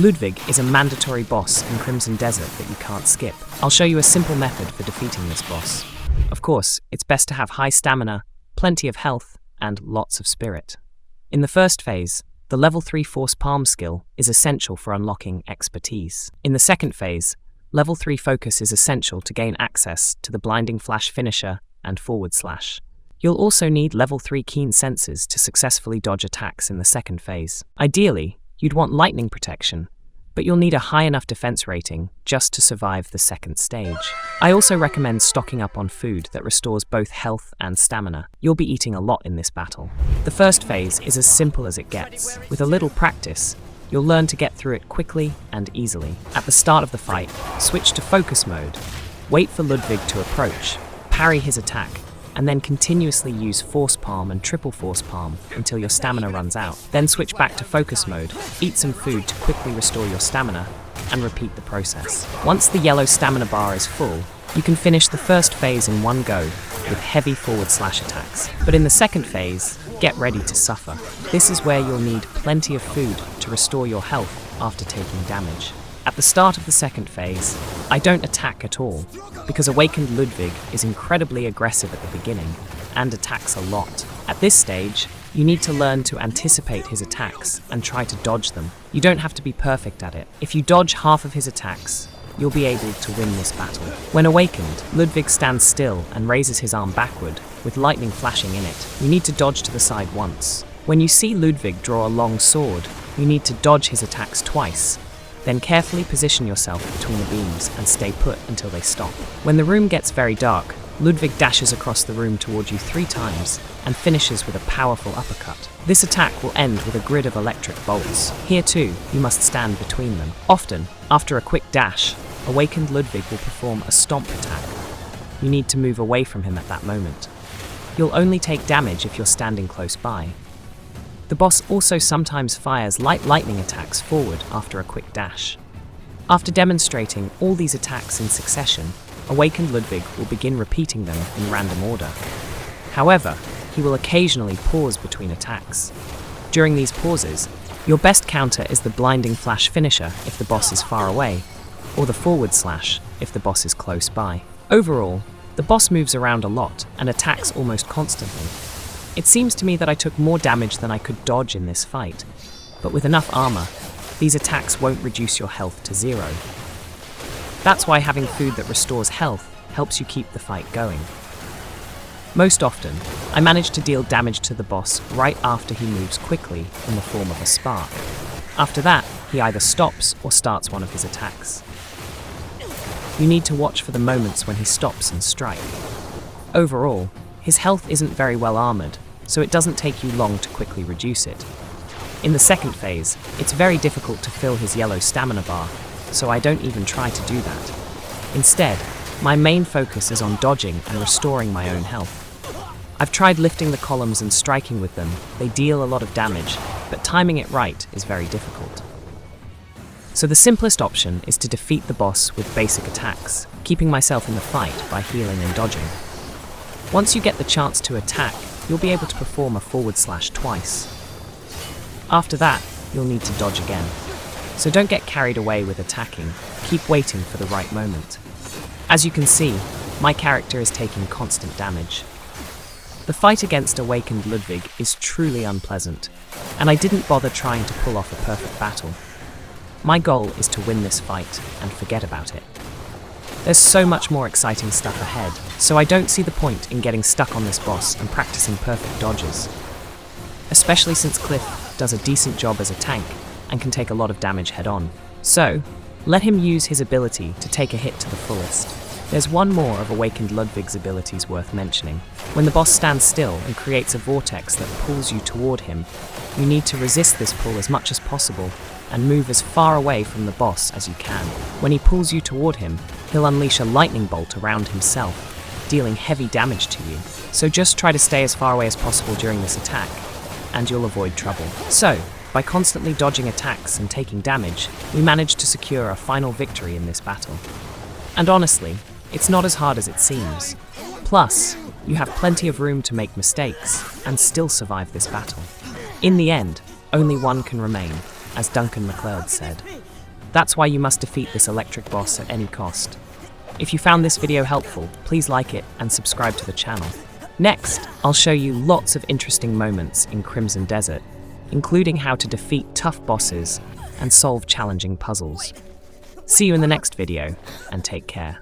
Ludvig is a mandatory boss in Crimson Desert that you can't skip. I'll show you a simple method for defeating this boss. Of course, it's best to have high stamina, plenty of health, and lots of spirit. In the first phase, the level 3 Force Palm skill is essential for unlocking expertise. In the second phase, level 3 Focus is essential to gain access to the Blinding Flash finisher and forward slash. You'll also need level 3 Keen Senses to successfully dodge attacks in the second phase. Ideally, you'd want lightning protection, but you'll need a high enough defense rating just to survive the second stage. I also recommend stocking up on food that restores both health and stamina. You'll be eating a lot in this battle. The first phase is as simple as it gets. With a little practice, you'll learn to get through it quickly and easily. At the start of the fight, switch to focus mode. Wait for Ludvig to approach, parry his attack, and then continuously use Force Palm and Triple Force Palm until your stamina runs out. Then switch back to focus mode, eat some food to quickly restore your stamina, and repeat the process. Once the yellow stamina bar is full, you can finish the first phase in one go with heavy forward slash attacks. But in the second phase, get ready to suffer. This is where you'll need plenty of food to restore your health after taking damage. At the start of the second phase, I don't attack at all, because Awakened Ludvig is incredibly aggressive at the beginning and attacks a lot. At this stage, you need to learn to anticipate his attacks and try to dodge them. You don't have to be perfect at it. If you dodge half of his attacks, you'll be able to win this battle. When awakened, Ludvig stands still and raises his arm backward, with lightning flashing in it. You need to dodge to the side once. When you see Ludvig draw a long sword, you need to dodge his attacks twice. Then carefully position yourself between the beams and stay put until they stop. When the room gets very dark, Ludvig dashes across the room toward you 3 times and finishes with a powerful uppercut. This attack will end with a grid of electric bolts. Here too, you must stand between them. Often, after a quick dash, Awakened Ludvig will perform a stomp attack. You need to move away from him at that moment. You'll only take damage if you're standing close by. The boss also sometimes fires light lightning attacks forward after a quick dash. After demonstrating all these attacks in succession, Awakened Ludvig will begin repeating them in random order. However, he will occasionally pause between attacks. During these pauses, your best counter is the Blinding Flash finisher if the boss is far away, or the forward slash if the boss is close by. Overall, the boss moves around a lot and attacks almost constantly. It seems to me that I took more damage than I could dodge in this fight, but with enough armor, these attacks won't reduce your health to 0. That's why having food that restores health helps you keep the fight going. Most often, I manage to deal damage to the boss right after he moves quickly in the form of a spark. After that, he either stops or starts one of his attacks. You need to watch for the moments when he stops and strikes. Overall, his health isn't very well armored, so it doesn't take you long to quickly reduce it. In the second phase, it's very difficult to fill his yellow stamina bar, so I don't even try to do that. Instead, my main focus is on dodging and restoring my own health. I've tried lifting the columns and striking with them. They deal a lot of damage, but timing it right is very difficult. So the simplest option is to defeat the boss with basic attacks, keeping myself in the fight by healing and dodging. Once you get the chance to attack, you'll be able to perform a forward slash twice. After that, you'll need to dodge again. So don't get carried away with attacking, keep waiting for the right moment. As you can see, my character is taking constant damage. The fight against Awakened Ludvig is truly unpleasant, and I didn't bother trying to pull off a perfect battle. My goal is to win this fight and forget about it. There's so much more exciting stuff ahead, so I don't see the point in getting stuck on this boss and practicing perfect dodges. Especially since Cliff does a decent job as a tank and can take a lot of damage head-on. So, let him use his ability to take a hit to the fullest. There's one more of Awakened Ludvig's abilities worth mentioning. When the boss stands still and creates a vortex that pulls you toward him, you need to resist this pull as much as possible and move as far away from the boss as you can. When he pulls you toward him, he'll unleash a lightning bolt around himself, dealing heavy damage to you. So just try to stay as far away as possible during this attack, and you'll avoid trouble. So, by constantly dodging attacks and taking damage, we managed to secure a final victory in this battle. And honestly, it's not as hard as it seems. Plus, you have plenty of room to make mistakes and still survive this battle. In the end, only one can remain, as Duncan MacLeod said. That's why you must defeat this electric boss at any cost. If you found this video helpful, please like it and subscribe to the channel. Next, I'll show you lots of interesting moments in Crimson Desert, including how to defeat tough bosses and solve challenging puzzles. See you in the next video, and take care.